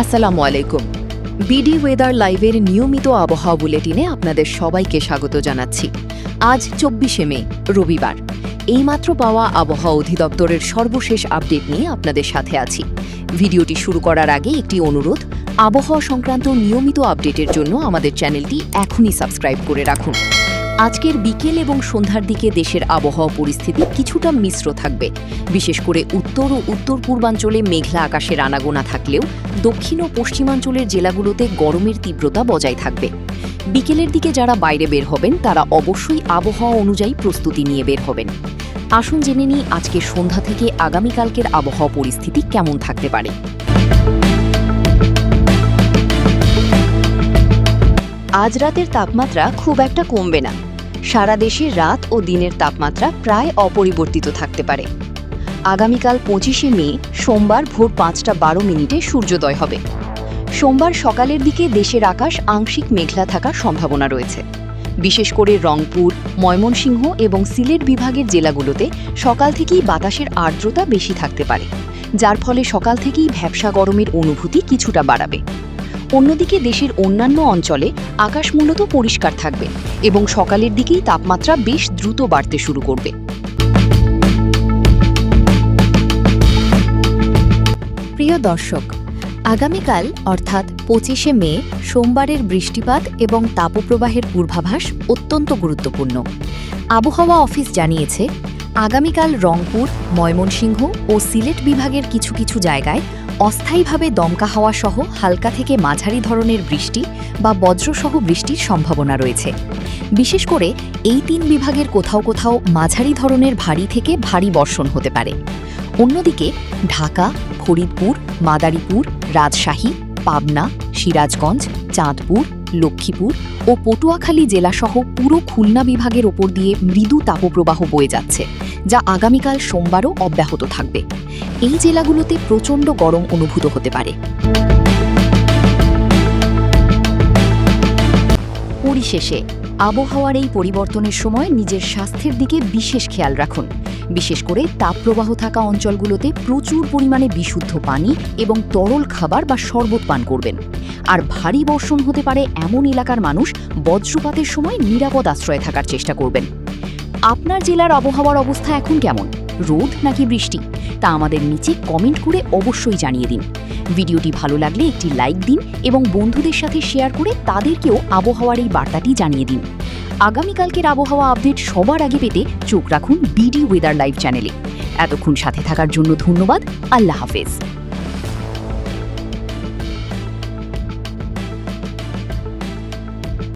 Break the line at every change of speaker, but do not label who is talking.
আসসালামু আলাইকুম। BD weather লাইভের নিয়মিত আবহাওয়া বুলেটিনে আপনাদের সবাইকে স্বাগত জানাচ্ছি। আজ ২৪শে মে, রবিবার। এইমাত্র পাওয়া আবহাওয়া অধিদপ্তরের সর্বশেষ আপডেট নিয়ে আপনাদের সাথে আছি। ভিডিওটি শুরু করার আগে একটি অনুরোধ, আবহাওয়া সংক্রান্ত নিয়মিত আপডেটের জন্য আমাদের চ্যানেলটি এখনই সাবস্ক্রাইব করে রাখুন। আজকের বিকেল এবং সন্ধ্যার দিকে দেশের আবহাওয়া পরিস্থিতি কিছুটা মিশ্র থাকবে। বিশেষ করে উত্তর ও উত্তর পূর্বাঞ্চলে মেঘলা আকাশের আনাগোনা থাকলেও দক্ষিণ ও পশ্চিমাঞ্চলের জেলাগুলোতে গরমের তীব্রতা বজায় থাকবে। বিকেলের দিকে যারা বাইরে বের হবেন তারা অবশ্যই আবহাওয়া অনুযায়ী প্রস্তুতি নিয়ে বের হবেন। আসুন জেনে নিই আজকের সন্ধ্যা থেকে আগামীকালকের আবহাওয়া পরিস্থিতি কেমন থাকতে পারে। আজ রাতের তাপমাত্রা খুব একটা কমবে না। সারা দেশে রাত ও দিনের তাপমাত্রা প্রায় অপরিবর্তিত থাকতে পারে। আগামীকাল ২৫শে মে, সোমবার ভোর ৫টা ১২ সূর্যোদয় হবে। সোমবার সকালের দিকে দেশের আকাশ আংশিক মেঘলা থাকার সম্ভাবনা রয়েছে। বিশেষ করে রংপুর, ময়মনসিংহ এবং সিলেট বিভাগের জেলাগুলোতে সকাল থেকেই বাতাসের আর্দ্রতা বেশি থাকতে পারে, যার ফলে সকাল থেকেই ভ্যাপসা গরমের অনুভূতি কিছুটা বাড়াবে। অন্যদিকে দেশের অন্যান্য অঞ্চলে আকাশ মূলত পরিষ্কার থাকবে এবং সকালের দিকেই তাপমাত্রা বেশ দ্রুত বাড়তে শুরু করবে। প্রিয় দর্শক, আগামীকাল অর্থাৎ ২৫শে মে সোমবারের বৃষ্টিপাত এবং তাপপ্রবাহের পূর্বাভাস অত্যন্ত গুরুত্বপূর্ণ। আবহাওয়া অফিস জানিয়েছে, আগামীকাল রংপুর, ময়মনসিংহ ও সিলেট বিভাগের কিছু কিছু জায়গায় অস্থায়ীভাবে দমকা হাওয়া সহ হালকা থেকে মাঝারি ধরনের বৃষ্টি বা বজ্রসহ বৃষ্টির সম্ভাবনা রয়েছে। বিশেষ করে এই ৩ বিভাগের কোথাও কোথাও মাঝারি ধরনের ভারী থেকে ভারী বর্ষণ হতে পারে। অন্যদিকে ঢাকা, ফরিদপুর, মাদারীপুর, রাজশাহী, পাবনা, সিরাজগঞ্জ, চাঁদপুর, লক্ষ্মীপুর ও পটুয়াখালী জেলাসহ পুরো খুলনা বিভাগের ওপর দিয়ে মৃদু তাপপ্রবাহ বয়ে যাচ্ছে, যা আগামীকাল সোমবারও অব্যাহত থাকবে। এই জেলাগুলোতে প্রচণ্ড গরম অনুভূত হতে পারে। পরিশেষে, আবহাওয়ার এই পরিবর্তনের সময় নিজের স্বাস্থ্যের দিকে বিশেষ খেয়াল রাখুন। বিশেষ করে তাপপ্রবাহ থাকা অঞ্চলগুলোতে প্রচুর পরিমাণে বিশুদ্ধ পানি এবং তরল খাবার বা শরবত পান করবেন। আর ভারী বর্ষণ হতে পারে এমন এলাকার মানুষ বজ্রপাতের সময় নিরাপদ আশ্রয়ে থাকার চেষ্টা করবেন। আপনার জেলার আবহাওয়ার অবস্থা এখন কেমন? রোদ নাকি বৃষ্টি? তা আমাদের নিচে কমেন্ট করে অবশ্যই জানিয়ে দিন। ভিডিওটি ভালো লাগলে একটি লাইক দিন এবং বন্ধুদের সাথে শেয়ার করে তাদেরকেও আবহাওয়ার এই বার্তাটি জানিয়ে দিন। আগামীকালকের আবহাওয়া আপডেট সবার আগে পেতে চোখ রাখুন বিডি ওয়েদার লাইভ চ্যানেলে। এতক্ষণ সাথে থাকার জন্য ধন্যবাদ। আল্লাহ হাফেজ।